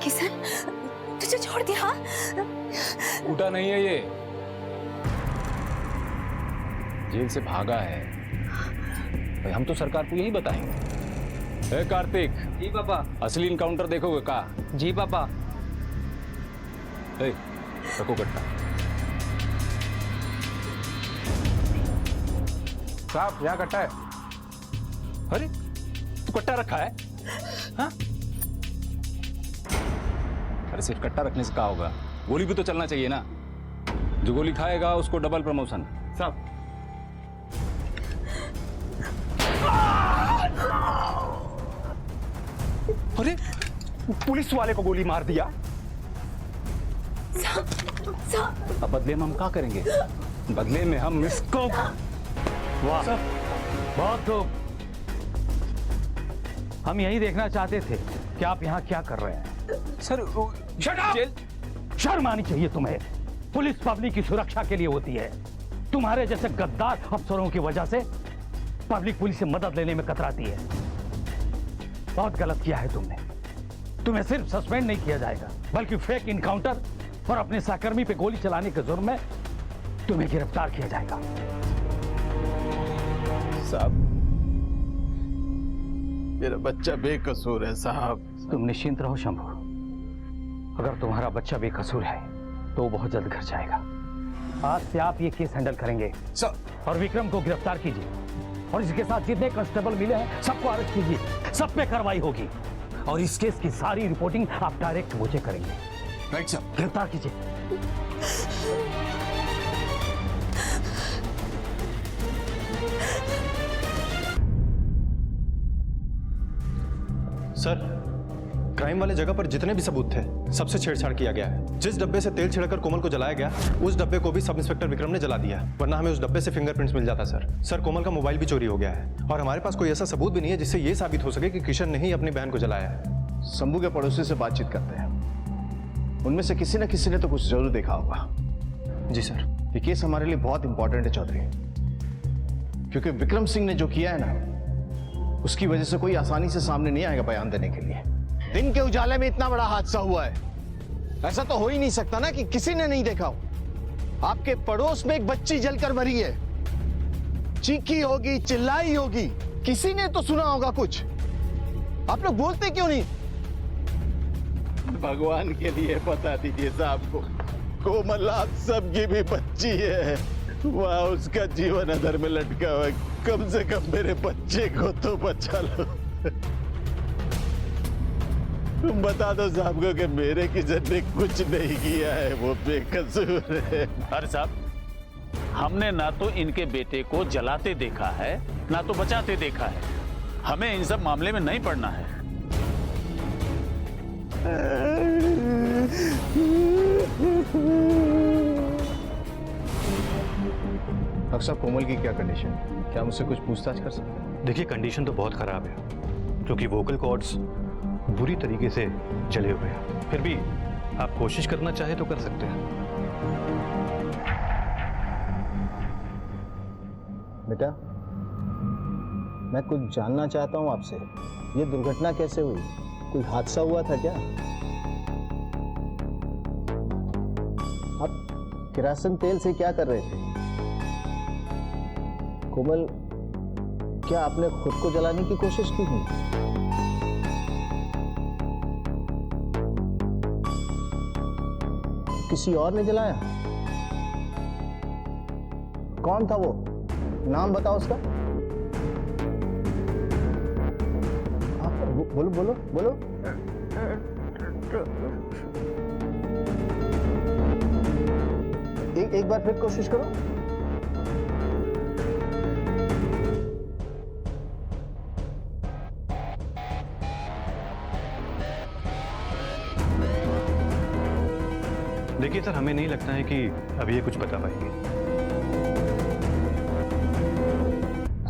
किशन, तुझे छोड़ दिया? टूटा नहीं है ये, जेल से भागा है। भाई हम तो सरकार को यही बताएंगे। ए कार्तिक। जी पापा। असली इनकाउंटर देखोगे का? जी पापा। ए, रखो कट्टा। साहब यहाँ कट्टा है। अरे तू कट्टा रखा है? हाँ? अरे सिर्फ कट्टा रखने से क्या होगा, गोली भी तो चलना चाहिए ना। जो गोली खाएगा उसको डबल प्रमोशन। साहब अरे पुलिस वाले को गोली मार दिया। अब बदले में हम क्या करेंगे? बदले में हम इसको। वाह, बहुत खूब। हम यही देखना चाहते थे कि आप यहाँ क्या कर रहे हैं। सर शर्म आनी चाहिए तुम्हें। पुलिस पब्लिक की सुरक्षा के लिए होती है। तुम्हारे जैसे गद्दार अफसरों की वजह से पब्लिक पुलिस से मदद लेने में कतराती है। बहुत गलत किया है तुमने। तुम्हें सिर्फ सस्पेंड नहीं किया जाएगा, बल्कि फेक इनकाउंटर और अपने सहकर्मी पे गोली चलाने के जुर्म में तुम्हें गिरफ्तार किया जाएगा। साहब मेरा बच्चा बेकसूर है साहब। तुम निश्चिंत रहो शंभू। अगर तुम्हारा बच्चा बेकसूर है तो वो बहुत जल्द घर जाएगा। आज से आप ये केस हैंडल करेंगे सर। और विक्रम को गिरफ्तार कीजिए और इसके साथ जितने कांस्टेबल मिले हैं सबको अरेस्ट कीजिए। सब पे कार्रवाई होगी और इस केस की सारी रिपोर्टिंग आप डायरेक्ट मुझे करेंगे। Right sir. गिरफ्तार कीजिए। सर, क्राइम वाले जगह पर जितने भी सबूत थे सबसे छेड़छाड़ किया गया है। जिस डब्बे से तेल छिड़कर कोमल को जलाया गया उस डब्बे को भी सब इंस्पेक्टर विक्रम ने जला दिया, वरना हमें उस डब्बे से फिंगरप्रिंट्स मिल जाता। सर कोमल का मोबाइल भी चोरी हो गया है और हमारे पास कोई ऐसा सबूत भी नहीं है जिससे ये साबित हो सके कि किशन ने ही अपनी बहन को जलाया है। शंभू के पड़ोसी से बातचीत करते हैं, उनमें से किसी न किसी ने तो कुछ जरूर देखा होगा। जी सर। ये केस हमारे लिए बहुत इंपॉर्टेंट है चौधरी, क्योंकि विक्रम सिंह ने जो किया है ना उसकी वजह से कोई आसानी से सामने नहीं आएगा बयान देने के लिए। दिन के उजाले में इतना बड़ा हादसा हुआ है, ऐसा तो हो ही नहीं सकता ना कि किसी ने नहीं देखा हो। आपके पड़ोस में एक बच्ची जलकर मरी है, चीखी होगी, चिल्लाई होगी, किसी ने तो सुना होगा कुछ। आप लोग बोलते क्यों नहीं? भगवान के लिए बता दीजिए साहब को, कोमल आप सबकी भी बच्ची है, वहां उसका जीवन अधर में लटका हुआ है। कम से कम मेरे बच्चे को तो बचा लो। तुम बता दो साहब को कि मेरे किशन ने कुछ नहीं किया है, वो बेकसूर है। अरे साहब, हमने ना तो इनके बेटे को जलाते देखा है ना तो बचाते देखा है। हमें इन सब मामले में नहीं पड़ना है। डॉक्टर साहब, कोमल की क्या कंडीशन है? क्या मुझसे कुछ पूछताछ कर सकते हैं? देखिए, कंडीशन तो बहुत खराब है क्योंकि वोकल कॉर्ड्स बुरी तरीके से जले हुए हैं। फिर भी आप कोशिश करना चाहे तो कर सकते हैं। बेटा, मैं कुछ जानना चाहता हूं आपसे। ये दुर्घटना कैसे हुई? कोई हादसा हुआ था क्या? आप किरासन तेल से क्या कर रहे थे? कोमल, क्या आपने खुद को जलाने की कोशिश की थी? किसी और ने जलाया? कौन था वो? नाम बताओ उसका। बोलो बोलो बोलो। एक बार फिर कोशिश करो। देखिए सर, हमें नहीं लगता है कि अभी ये कुछ बता पाएंगे।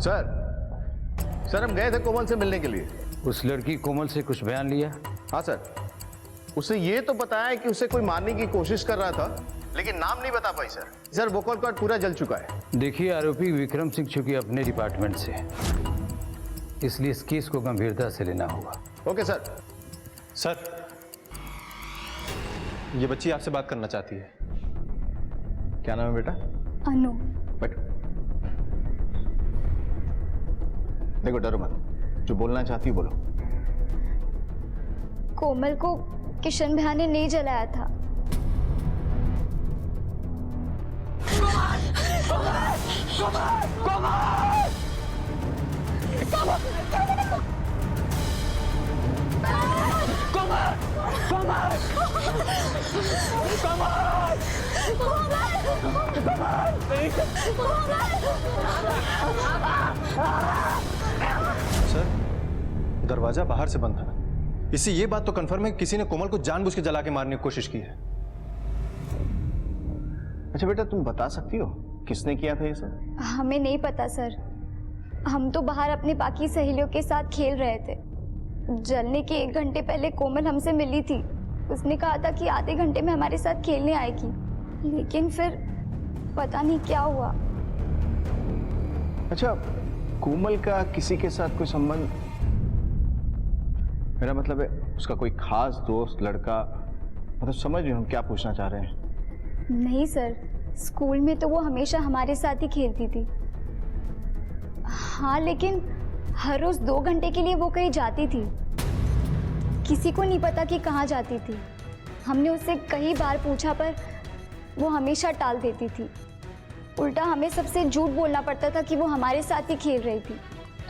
सर हम गए थे कोमल से मिलने के लिए। उस लड़की कोमल से कुछ बयान लिया? हाँ सर, उसे ये तो बताया कि उसे कोई मारने की कोशिश कर रहा था, लेकिन नाम नहीं बता पाई सर। वोकल कॉर्ड पूरा जल चुका है। देखिए, आरोपी विक्रम सिंह चूंकि अपने डिपार्टमेंट से, इसलिए इस केस को गंभीरता से लेना होगा। Okay sir. सर, ये बच्ची आपसे बात करना चाहती है। क्या नाम है बेटा? अनु। बैठो। देखो डरो मत, जो बोलना चाहती है बोलो। कोमल को किशन भैया ने नहीं जलाया था। सर, दरवाजा बाहर से बंद था। इससे ये बात तो कंफर्म है कि किसी ने कोमल को जानबूझ के जला के मारने की कोशिश की है। अच्छा बेटा, तुम बता सकती हो किसने किया था ये सब? हमें नहीं पता सर। हम तो बाहर अपनी बाकी सहेलियों के साथ खेल रहे थे। जलने के 1 घंटे पहले कोमल हमसे मिली थी। उसने कहा था कि आधे घंटे में हमारे साथ खेलने आएगी, लेकिन फिर पता नहीं क्या हुआ। अच्छा, कोमल का किसी के साथ कोई संबंध? मेरा मतलब है उसका कोई खास दोस्त, लड़का, मतलब समझ रहे हो हम क्या पूछना चाह रहे हैं? नहीं सर, स्कूल में तो वो हमेशा हमारे साथ ही खेलती थी। हाँ, लेकिन हर रोज 2 घंटे के लिए वो कहीं जाती थी। किसी को नहीं पता कि कहाँ जाती थी। हमने उससे कई बार पूछा पर वो हमेशा टाल देती थी। उल्टा हमें सबसे झूठ बोलना पड़ता था कि वो हमारे साथ ही खेल रही थी।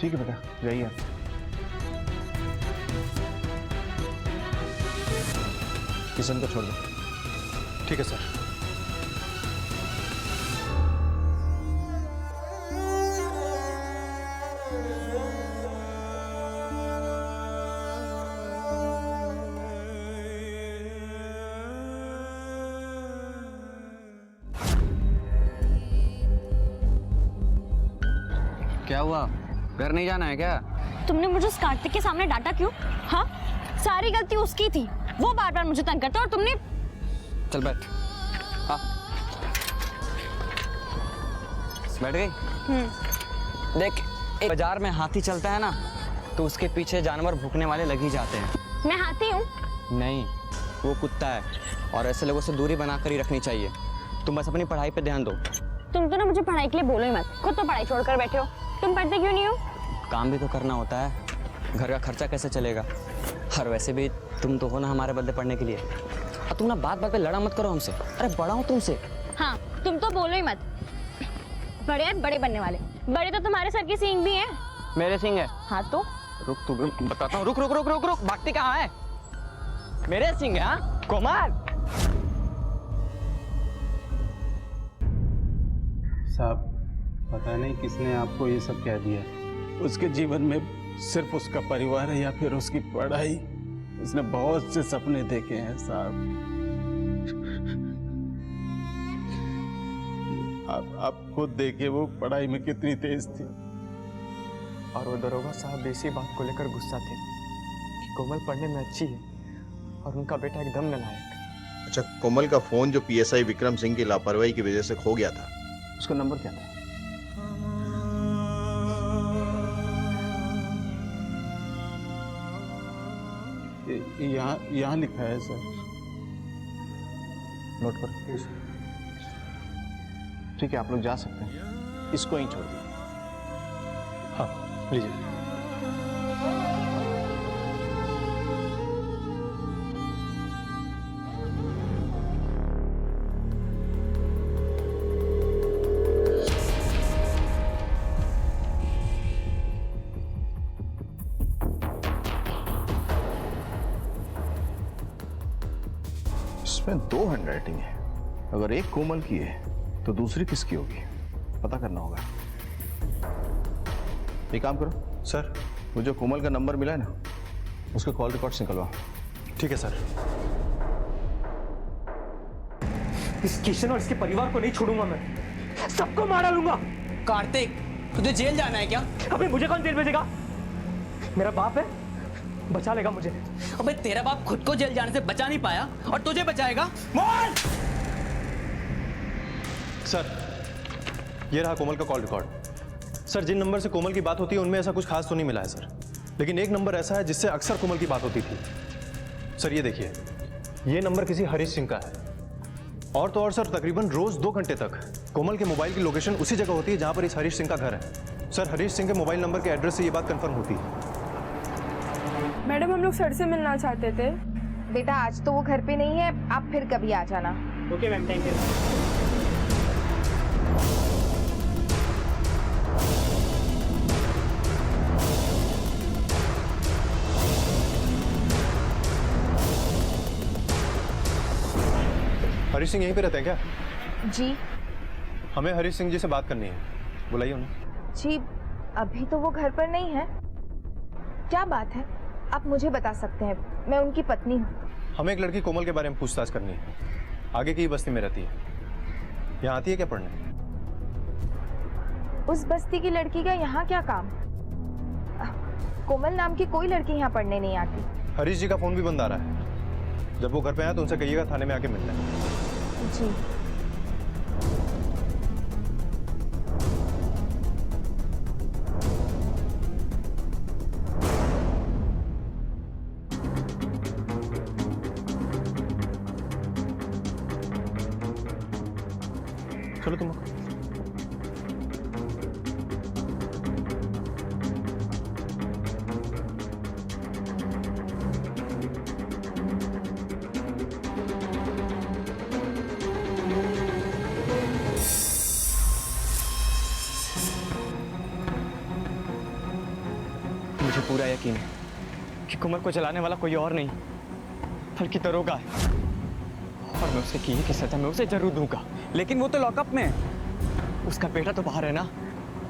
ठीक है बेटा, जाइए। किशन को छोड़ दो। ठीक है सर। क्या हुआ? घर नहीं जाना है क्या? तुमने मुझे उस कार्तिक के सामने डांटा क्यों? हाँ, सारी गलती उसकी थी। वो बार बार मुझे तंग करता और तुमने। चल बैठ। हाँ बैठ गई। देख, एक बाजार में हाथी चलता है ना, तो उसके पीछे जानवर भूखने वाले लग ही जाते हैं। मैं हाथी हूँ? नहीं, वो कुत्ता है, और ऐसे लोगों से दूरी बनाकर ही रखनी चाहिए। तुम बस अपनी पढ़ाई पे ध्यान दो। तुम तो ना मुझे पढ़ाई के लिए बोलो ही मत। खुद तो पढ़ाई छोड़कर बैठे हो। तुम पढ़ते क्यों नहीं हो? काम भी तो करना होता है, घर का खर्चा कैसे चलेगा? और वैसे भी तुम तो हो ना हमारे बदले पढ़ने के लिए। और तुम ना बात बात पे लड़ा मत करो हमसे। अरे बड़ा हूँ तुमसे। हाँ, तुम तो बोलो ही मत। बड़े हैं बड़े बनने वाले। बड़े तो तुम्हारे सर की सींग भी हैं। मेरे सिंह है। हाँ तो रुक, तू बताता हूँ। रुक रुक रुक रुक रुक, भागती कहाँ है? मेरे सिंह है। हाँ कोमल। साहब, पता नहीं किसने आपको ये सब कह दिया। उसके जीवन में सिर्फ उसका परिवार है या फिर उसकी पढ़ाई। उसने बहुत से सपने देखे हैं साहब। आप खुद देखिए वो पढ़ाई में कितनी तेज थी। और वो दरोगा साहब इसी बात को लेकर गुस्सा थे कि कोमल पढ़ने में अच्छी है और उनका बेटा एकदम नालायक। अच्छा, कोमल का फोन जो पीएसआई विक्रम सिंह की लापरवाही की वजह से खो गया था, उसका नंबर क्या था? यहाँ लिखा है सर। नोट करो। ठीक है, आप लोग जा सकते हैं। इसको ही छोड़ दीजिए। हाँ लीजिए। इसमें 2 हैंडराइटिंग है। अगर एक कोमल की है तो दूसरी किसकी होगी, पता करना होगा। एक काम करो सर, वो जो कोमल का नंबर मिला है ना, उसके कॉल रिकॉर्ड्स निकलवाओ। ठीक है सर। इस किशन और इसके परिवार को नहीं छोड़ूंगा मैं। सबको मार डालूंगा। कार्तिक, तुझे जेल जाना है क्या? अबे मुझे कौन जेल भेजेगा? मेरा बाप है, बचा लेगा मुझे। अबे तेरा बाप खुद को जेल जाने से बचा नहीं पाया और तुझे बचाएगा? बोल! सर, ये रहा कोमल का कॉल रिकॉर्ड। सर, जिन नंबर से कोमल की बात होती है उनमें ऐसा कुछ खास तो नहीं मिला है सर, लेकिन एक नंबर ऐसा है जिससे अक्सर कोमल की बात होती थी। सर ये देखिए, ये नंबर किसी हरीश सिंह का है। और तो और सर, तकरीबन रोज 2 घंटे तक कोमल के मोबाइल की लोकेशन उसी जगह होती है जहां पर इस हरीश सिंह का घर है। सर, हरीश सिंह के मोबाइल नंबर के एड्रेस से ये बात कंफर्म होती है। मैडम, हम लोग सर से मिलना चाहते थे। बेटा, आज तो वो घर पे नहीं है, आप फिर कभी आ जाना। Okay ma'am, thank you. Harish Singh यहीं पे रहते हैं क्या? जी हमें हरीश सिंह जी से बात करनी है, बुलाइए उन्हें। जी, अभी तो वो घर पर नहीं है। क्या बात है, आप मुझे बता सकते हैं, मैं उनकी पत्नी हूँ। हमें एक लड़की कोमल के बारे में पूछताछ करनी है। आगे की ही बस्ती में रहती है। यहाँ आती है क्या पढ़ने? उस बस्ती की लड़की का यहाँ क्या काम? कोमल नाम की कोई लड़की यहाँ पढ़ने नहीं आती। हरीश जी का फोन भी बंद आ रहा है। जब वो घर पे आए तो उनसे कहिएगा थाने में आके मिलना है। जी। चलो तुम। मुझे पूरा यकीन है कि कोमल को जलाने वाला कोई और नहीं बल्कि दरोगा है, और मैं उसे की सजा मैं उसे जरूर दूंगा। लेकिन वो तो लॉकअप में है। उसका बेटा तो बाहर है ना।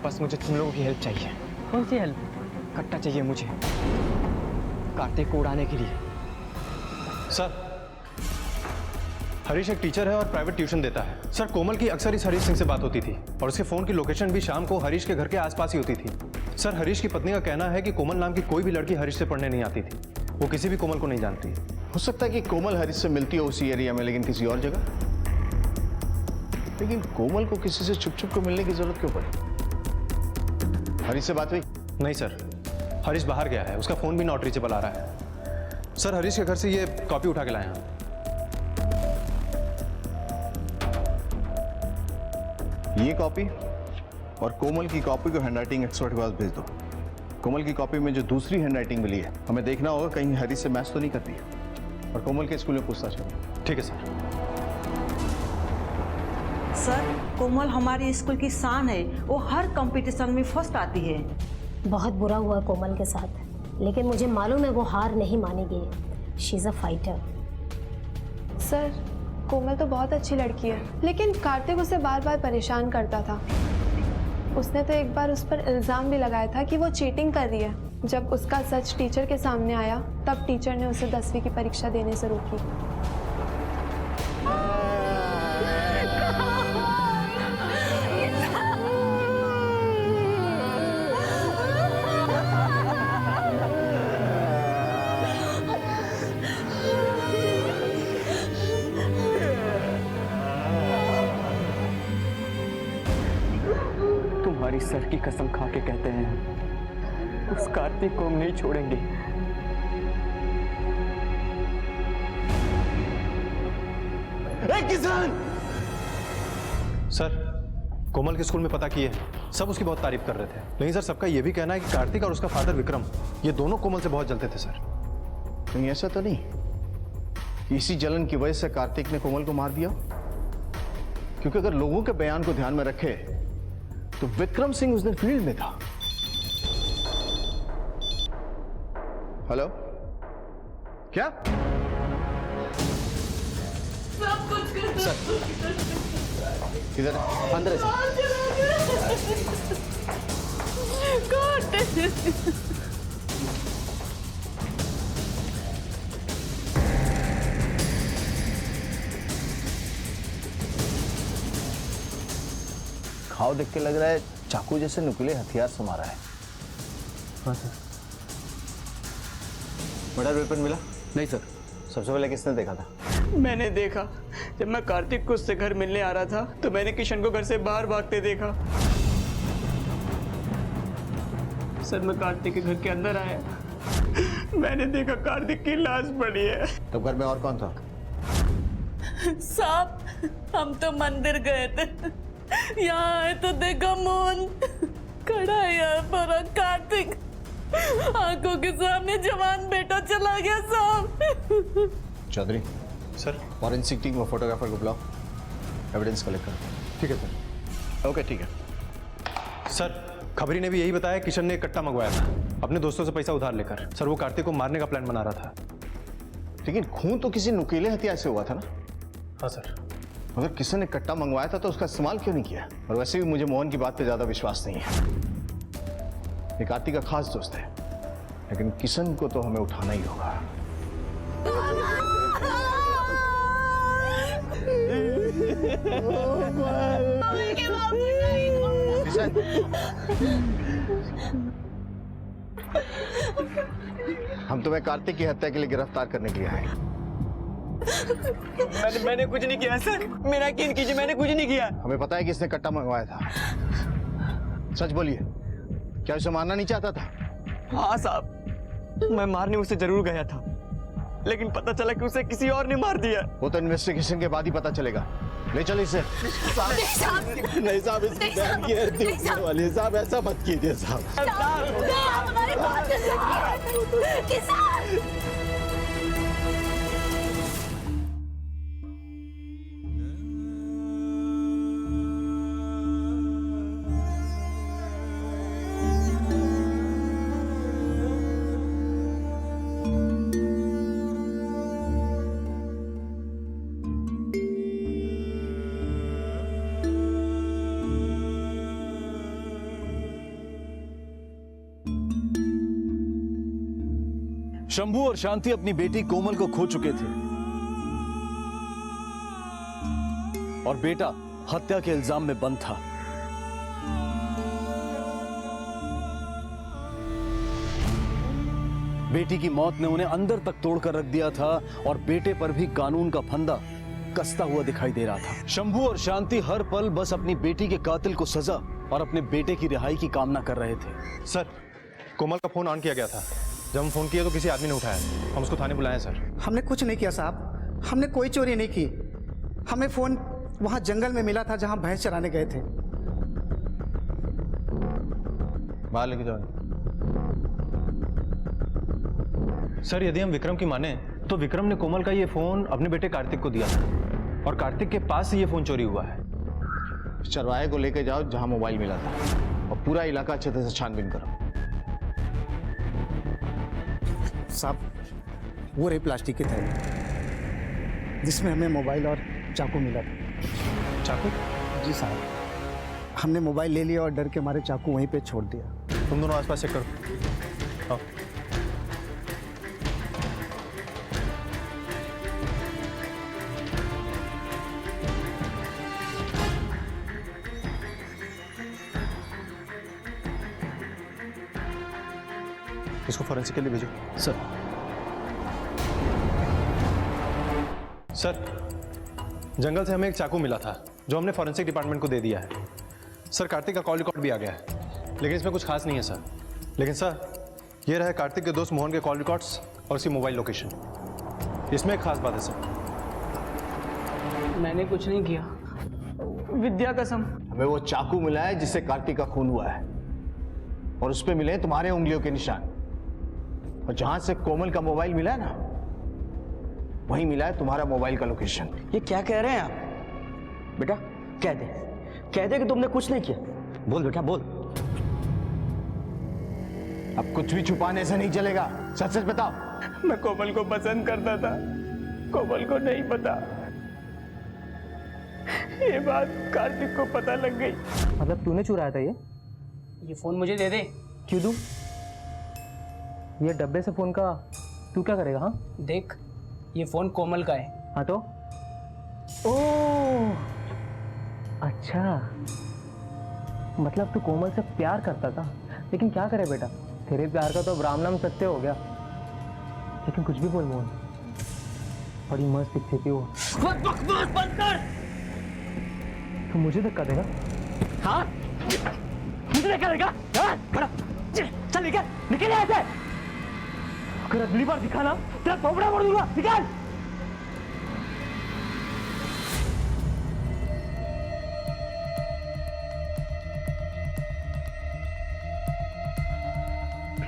बस मुझे तुम लोगों की हेल्प चाहिए। कौन सी हेल्प? कट्टा चाहिए मुझे कार्तिक को उड़ाने के लिए। सर, हरीश एक टीचर है और प्राइवेट ट्यूशन देता है। सर, कोमल की अक्सर इस हरीश सिंह से बात होती थी और उसके फोन की लोकेशन भी शाम को हरीश के घर के आसपास ही होती थी। सर, हरीश की पत्नी का कहना है कि कोमल नाम की कोई भी लड़की हरीश से पढ़ने नहीं आती थी। वो किसी भी कोमल को नहीं जानती। हो सकता है कि कोमल हरीश से मिलती हो उसी एरिया में, लेकिन किसी और जगह। लेकिन कोमल को किसी से छुप छुप को मिलने की जरूरत क्यों पड़ी? हरीश से बात हुई? नहीं सर, हरीश बाहर गया है। उसका फोन भी नॉट रीचेबल आ रहा है। सर, हरीश के घर से ये कॉपी उठा के लाए हैं। ये कॉपी और कोमल की कॉपी को हैंडराइटिंग एक्सपर्ट के पास भेज दो। कोमल की कॉपी में जो दूसरी हैंडराइटिंग मिली है, हमें देखना होगा कहीं हरीश से मैच तो नहीं करती है, और कोमल के स्कूल में पूछताछ करें। ठीक है सर। सर, कोमल हमारी स्कूल की शान है। वो हर कंपटीशन में फर्स्ट आती है। बहुत बुरा हुआ कोमल के साथ, लेकिन मुझे मालूम है वो हार नहीं मानेगी। She is a fighter. Sir, Komal तो बहुत अच्छी लड़की है, लेकिन कार्तिक उसे बार बार परेशान करता था। उसने तो एक बार उस पर इल्ज़ाम भी लगाया था कि वो चीटिंग कर रही है। जब उसका सच टीचर के सामने आया, तब टीचर ने उसे 10वीं की परीक्षा देने से रोकी। तुम्हारी सर की कसम खा के कहते हैं, उस कार्तिक को हम नहीं छोड़ेंगे। किसान! सर, कोमल के स्कूल में पता किए, सब उसकी बहुत तारीफ कर रहे थे। लेकिन सर, सबका यह भी कहना है कि कार्तिक और उसका फादर विक्रम, ये दोनों कोमल से बहुत जलते थे सर। कहीं ऐसा तो नहीं कि इसी जलन की वजह से कार्तिक ने कोमल को मार दिया? क्योंकि अगर लोगों के बयान को ध्यान में रखे तो विक्रम सिंह उस दिन फील्ड में था। हेलो, क्या? सब कुछ किधर? अंदर है घाव देख के लग रहा है चाकू जैसे नुकीले हथियार से मारा है। हाँ सर। बड़ा वेपन मिला? नहीं सर। सबसे पहले किसने देखा था? मैंने देखा। जब मैं कार्तिक को उससे घर मिलने आ रहा था तो मैंने किशन को घर से बाहर भागते देखा। सर, मैं कार्तिक के घर के अंदर आया, मैंने देखा कार्तिक की लाश पड़ी है। तब घर में और कौन था? साहब हम तो मंदिर गए थे, यहाँ आए तो देखा मोहन खड़ा है यहाँ पर, कार्तिक आंखों के सामने जवान बेटा चला गया साहब। चौधरी सर, फॉरेंसिक टीम और फोटोग्राफर को बुलाओ, एविडेंस कलेक्ट करो। ठीक है सर। ओके ठीक है। सर, खबरी ने भी यही बताया किशन ने एक कट्टा मंगवाया था अपने दोस्तों से पैसा उधार लेकर। सर, वो कार्तिक को मारने का प्लान बना रहा था। लेकिन खून तो किसी नुकीले हथियार से हुआ था ना? हाँ सर। अगर किसी ने कट्टा मंगवाया था तो उसका इस्तेमाल क्यों नहीं किया? और वैसे भी मुझे मोहन की बात पे ज्यादा विश्वास नहीं है। ये कार्तिक का खास दोस्त है, लेकिन किशन को तो हमें उठाना ही होगा। हम तुम्हें कार्तिक की हत्या के लिए गिरफ्तार करने के लिए आए। मैंने कुछ नहीं किया सर, मेरा यकीन कीजिए, मैंने कुछ नहीं किया। हमें पता है कि इसने कट्टा मंगवाया था। सच बोलिए, क्या उसे मारना नहीं चाहता था? हाँ साहब, मैं मारने उसे जरूर गया था, लेकिन पता चला कि उसे किसी और ने मार दिया। वो तो इन्वेस्टिगेशन के बाद ही पता चलेगा। ले चल इसे। नहीं साहब, इसकी बहन की हत्या होने वाली है साहब, ऐसा मत कीजिए साहब। शंभू और शांति अपनी बेटी कोमल को खो चुके थे और बेटा हत्या के इल्जाम में बंद था। बेटी की मौत ने उन्हें अंदर तक तोड़कर रख दिया था और बेटे पर भी कानून का फंदा कसता हुआ दिखाई दे रहा था। शंभू और शांति हर पल बस अपनी बेटी के कातिल को सजा और अपने बेटे की रिहाई की कामना कर रहे थे। सर, कोमल का फोन ऑन किया गया था। जब हम फोन किए तो किसी आदमी ने उठाया। हम उसको थाने बुलाए सर। हमने कुछ नहीं किया साहब, हमने कोई चोरी नहीं की। हमें फोन वहां जंगल में मिला था जहां भैंस चराने गए थे। बाहर लेके जाओ। सर, यदि हम विक्रम की माने तो विक्रम ने कोमल का ये फोन अपने बेटे कार्तिक को दिया था और कार्तिक के पास से ये फोन चोरी हुआ है। चरवाहे को लेके जाओ जहां मोबाइल मिला था और पूरा इलाका अच्छे तरह से छानबीन करो। साहब, वो रही प्लास्टिक की थैली जिसमें हमें मोबाइल और चाकू मिला था। चाकू? जी साहब, हमने मोबाइल ले लिया और डर के मारे चाकू वहीं पे छोड़ दिया। तुम दोनों आसपास चेक करो। आओ। इसको फॉरेंसिक के लिए भेजो। सर। सर, जंगल से हमें एक चाकू मिला था जो हमने फॉरेंसिक डिपार्टमेंट को दे दिया है। सर, कार्तिक का कॉल रिकॉर्ड भी आ गया है, लेकिन इसमें कुछ खास नहीं है सर। लेकिन सर, ये रहा कार्तिक के दोस्त मोहन के कॉल रिकॉर्ड्स और उसकी मोबाइल लोकेशन। इसमें एक खास बात है सर। मैंने कुछ नहीं किया, विद्या कसम। हमें वो चाकू मिला है जिससे कार्तिक का खून हुआ है और उस पे मिले तुम्हारे उंगलियों के निशान। और जहां से कोमल का मोबाइल मिला है ना, वहीं मिला है तुम्हारा मोबाइल का लोकेशन। ये क्या कह रहे हैं आप? बेटा कह दे कि तुमने कुछ नहीं किया। बोल बेटा बोल। अब कुछ भी छुपाने से नहीं चलेगा, सच सच बताओ। मैं कोमल को पसंद करता था, कोमल को नहीं पता। ये बात कार्तिक को पता लग गई। मतलब तूने चुराया था ये फोन मुझे दे दे। क्यों दूं? ये डब्बे से फोन का तू क्या करेगा? हाँ देख, ये फोन कोमल का है। हाँ तो? ओह अच्छा, मतलब तू कोमल से प्यार करता था। लेकिन क्या करे बेटा, तेरे प्यार का तो अब राम नाम सत्य हो गया। लेकिन कुछ भी बोल मोहन, बड़ी मस्त दिखती थी वो। बकवास बंद कर। तू मुझे धक्का देगा? हाँ, मुझे धक्का देगा? हाँ? चल निकल यहाँ से। अगर अगली बार दिखाना तेरा पोपड़ा मोड़ दूंगा। निकल।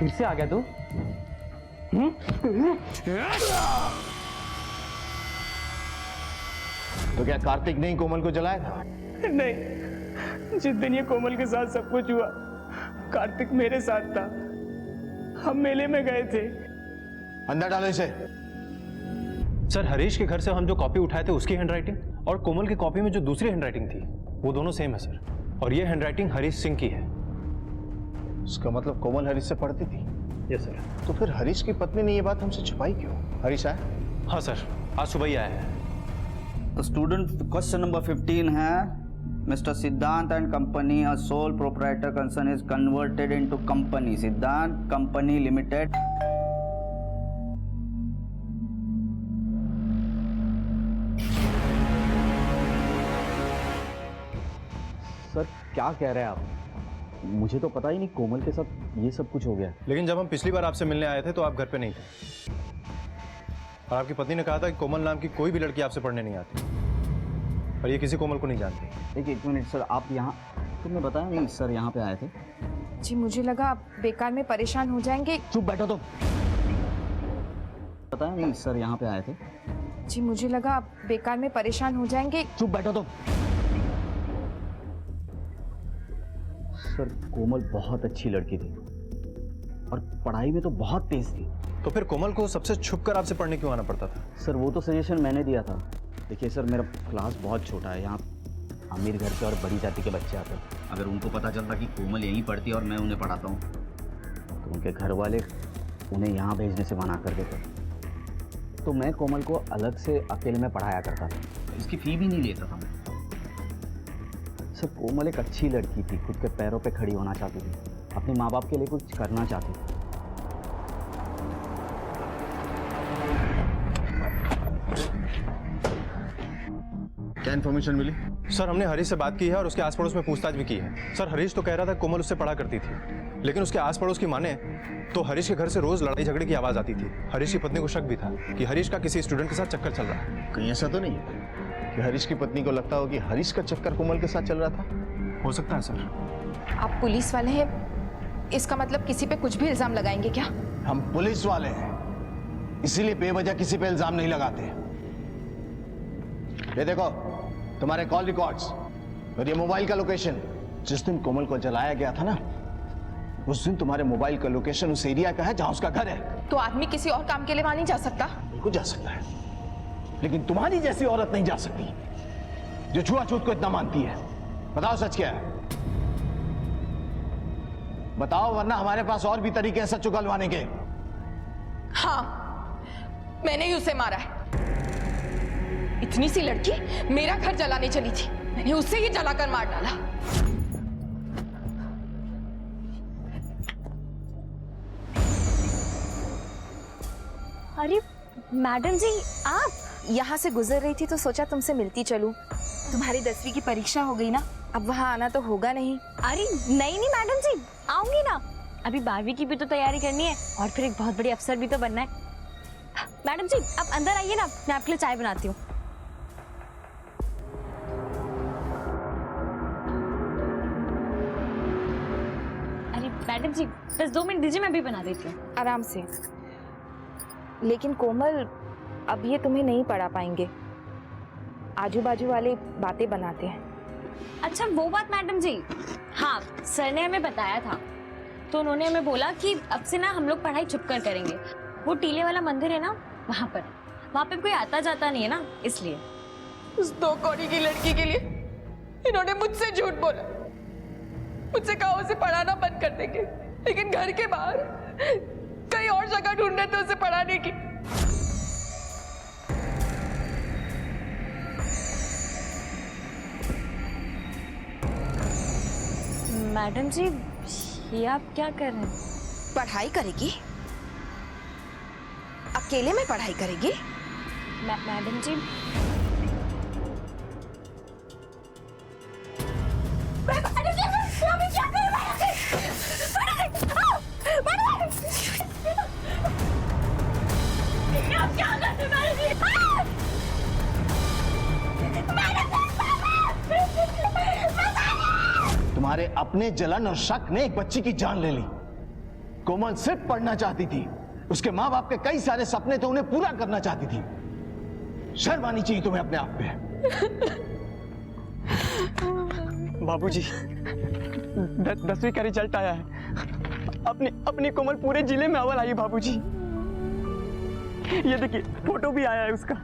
फिर से आ गया तू? तो क्या कार्तिक ने ही कोमल को जलाया था? नहीं, जिस दिन ये कोमल के साथ सब कुछ हुआ कार्तिक मेरे साथ था। हम मेले में गए थे। अंदर डालो इसे। सर हरीश के घर से हम जो कॉपी उठाए थे उसकी हैंडराइटिंग और कोमल की कॉपी में जो दूसरी हैंडराइटिंग थी वो दोनों सेम है सर। और ये हैंडराइटिंग हरीश सिंह की है। उसका मतलब कोमल हरीश से पढ़ती थी? Yes sir. तो फिर हरीश की पत्नी ने ये बात हमसे छुपाई क्यों? हरीश आया? हाँ सर, आज सुबह ही आया है। तो स्टूडेंट क्वेश्चन नंबर 15 है, मिस्टर सिद्धांत and company a sole proprietor concern is converted into company सिद्धांत कंपनी लिमिटेड। सर क्या कह रहे हैं आप? मुझे तो पता ही नहीं कोमल के साथ ये सब कुछ हो गया। लेकिन जब हम पिछली बार आपसे मिलने आए थे तो आप घर पे नहीं थे और आपकी पत्नी ने कहा था कि कोमल नाम की कोई भी लड़की आपसे पढ़ने नहीं आती और ये किसी कोमल को नहीं जानती। एक मिनट सर, आप यहाँ, तुमने बताया नहीं सर यहाँ पे आए थे? जी मुझे लगा आप बेकार में परेशान हो जाएंगे। चुप बैठो तो। बताया नहीं सर यहाँ पे आए थे? जी मुझे लगा आप बेकार में परेशान हो जाएंगे। चुप बैठो तो। सर कोमल बहुत अच्छी लड़की थी और पढ़ाई में तो बहुत तेज थी। तो फिर कोमल को सबसे छुप कर आपसे पढ़ने क्यों आना पड़ता था? सर वो तो सजेशन मैंने दिया था। देखिए सर मेरा क्लास बहुत छोटा है, यहाँ अमीर घर के और बड़ी जाति के बच्चे आते हैं। अगर उनको पता चलता कि कोमल यहीं पढ़ती है और मैं उन्हें पढ़ाता हूँ तो उनके घर वाले उन्हें यहाँ भेजने से मना कर देते। तो मैं कोमल को अलग से अकेले में पढ़ाया करता था, इसकी फ़ी भी नहीं लेता था मैं। सर कोमल एक अच्छी लड़की थी, खुद के पैरों पे खड़ी होना चाहती थी, अपने माँ बाप के लिए कुछ करना चाहती थी। क्या इन्फॉर्मेशन मिली? सर हमने हरीश से बात की है और उसके आस पड़ोस में पूछताछ भी की है। सर हरीश तो कह रहा था कोमल उससे पढ़ा करती थी, लेकिन उसके आस पड़ोस की माने तो हरीश के घर से रोज लड़ाई झगड़े की आवाज आती थी। हरीश की पत्नी को शक भी था कि हरीश का किसी स्टूडेंट के साथ चक्कर चल रहा है। कहीं ऐसा तो नहीं है कि हरीश की पत्नी को लगता हो कि हरीश का चक्कर कोमल के साथ चल रहा था? हो सकता है सर। आप पुलिस वाले हैं, इसका मतलब किसी पे कुछ भी इल्जाम लगाएंगे क्या? हम पुलिस वाले हैं, इसीलिए बेवजह किसी पे इल्जाम नहीं लगाते। ये देखो तुम्हारे कॉल रिकॉर्ड्स और ये मोबाइल का लोकेशन। जिस दिन कोमल को जलाया गया था ना, उस दिन तुम्हारे मोबाइल का लोकेशन उस एरिया का है जहां उसका घर है। तो आदमी किसी और काम के लिए वहां नहीं जा सकता? बिल्कुल जा सकता है, लेकिन तुम्हारी जैसी औरत नहीं जा सकती जो छुआछूत को इतना मानती है। बताओ सच क्या है? बताओ, वरना हमारे पास और भी तरीके हैं सच उगलवाने के। हाँ, मैंने ही उसे मारा है। इतनी सी लड़की मेरा घर जलाने चली थी, मैंने उसे ही जलाकर मार डाला। अरे मैडम जी, आप यहाँ से गुजर रही थी तो सोचा तुमसे मिलती चलूं। तुम्हारी 10वीं की परीक्षा हो गई ना, अब वहाँ आना तो होगा नहीं। अरे नहीं नहीं मैडम जी, आऊंगी ना। अभी 12वीं की भी तो तैयारी करनी है और फिर एक बहुत बड़ी अफसर भी तो बनना है। मैडम जी आप अंदर आइए ना, मैं आपके लिए चाय बनाती हूँ। अरे मैडम जी बस 2 मिनट दीजिए, मैं भी बना देती हूँ। आराम से। लेकिन कोमल, अब ये तुम्हें नहीं पढ़ा पाएंगे। आजू बाजू वाले बातें बनाते हैं। अच्छा वो बात मैडम जी, हाँ सर ने हमें बताया था, तो उन्होंने हमें बोला कि अब से ना हम लोग पढ़ाई छुप कर करेंगे। वो टीले वाला मंदिर है ना, वहाँ पे कोई आता जाता नहीं है ना, इसलिए। उस 2 कौड़ी की लड़की के लिए इन्होंने मुझसे झूठ बोला, मुझसे कहा उसे पढ़ाना बंद कर देंगे, लेकिन घर के बाहर कहीं और जगह ढूंढ रहे थे उसे पढ़ाने की। मैडम जी ये आप क्या कर रहे हैं? पढ़ाई करेगी? अकेले में पढ़ाई करेगी? मैडम जी तुम्हारे अपने जलन और शक ने एक बच्ची की जान ले ली कोमल सिर्फ पढ़ना चाहती थी। उसके माँ बाप के कई सारे सपने थे, उन्हें पूरा करना चाहती थी। शर्म आनी चाहिए तुम्हें अपने आप पे। बाबूजी, 10वीं का रिजल्ट आया है। अपनी कोमल पूरे जिले में अव्वल आई बाबूजी। ये देखिए फोटो भी आया है उसका।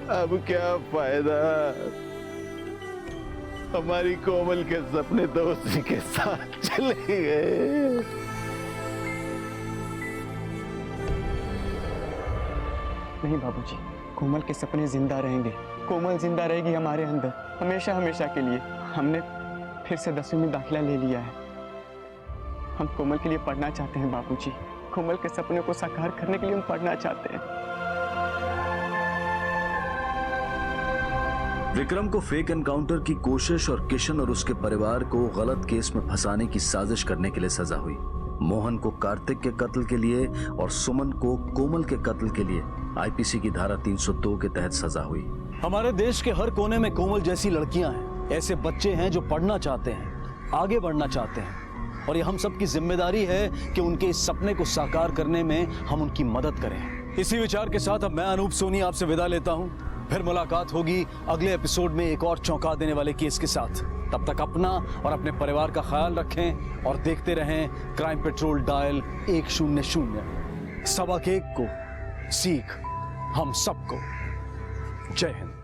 अब क्या फायदा, हमारी कोमल के सपने तो उसी के साथ चले गए। नहीं बाबूजी, कोमल के सपने जिंदा रहेंगे। कोमल जिंदा रहेगी हमारे अंदर हमेशा हमेशा के लिए। हमने फिर से 10वीं में दाखिला ले लिया है। हम कोमल के लिए पढ़ना चाहते हैं बाबूजी। कोमल के सपने को साकार करने के लिए हम पढ़ना चाहते हैं। विक्रम को फेक एनकाउंटर की कोशिश और किशन और उसके परिवार को गलत केस में फंसाने की साजिश करने के लिए सजा हुई। मोहन को कार्तिक के कत्ल के लिए और सुमन को कोमल के कत्ल के लिए आईपीसी की धारा 302 के तहत सजा हुई। हमारे देश के हर कोने में कोमल जैसी लड़कियां हैं, ऐसे बच्चे हैं जो पढ़ना चाहते हैं, आगे बढ़ना चाहते हैं, और ये हम सब की जिम्मेदारी है कि उनके इस सपने को साकार करने में हम उनकी मदद करें। इसी विचार के साथ अब मैं अनूप सोनी आपसे विदा लेता हूं। फिर मुलाकात होगी अगले एपिसोड में एक और चौंका देने वाले केस के साथ। तब तक अपना और अपने परिवार का ख्याल रखें और देखते रहें क्राइम पेट्रोल डायल 100। सबक एक को सीख हम सबको। जय हिंद।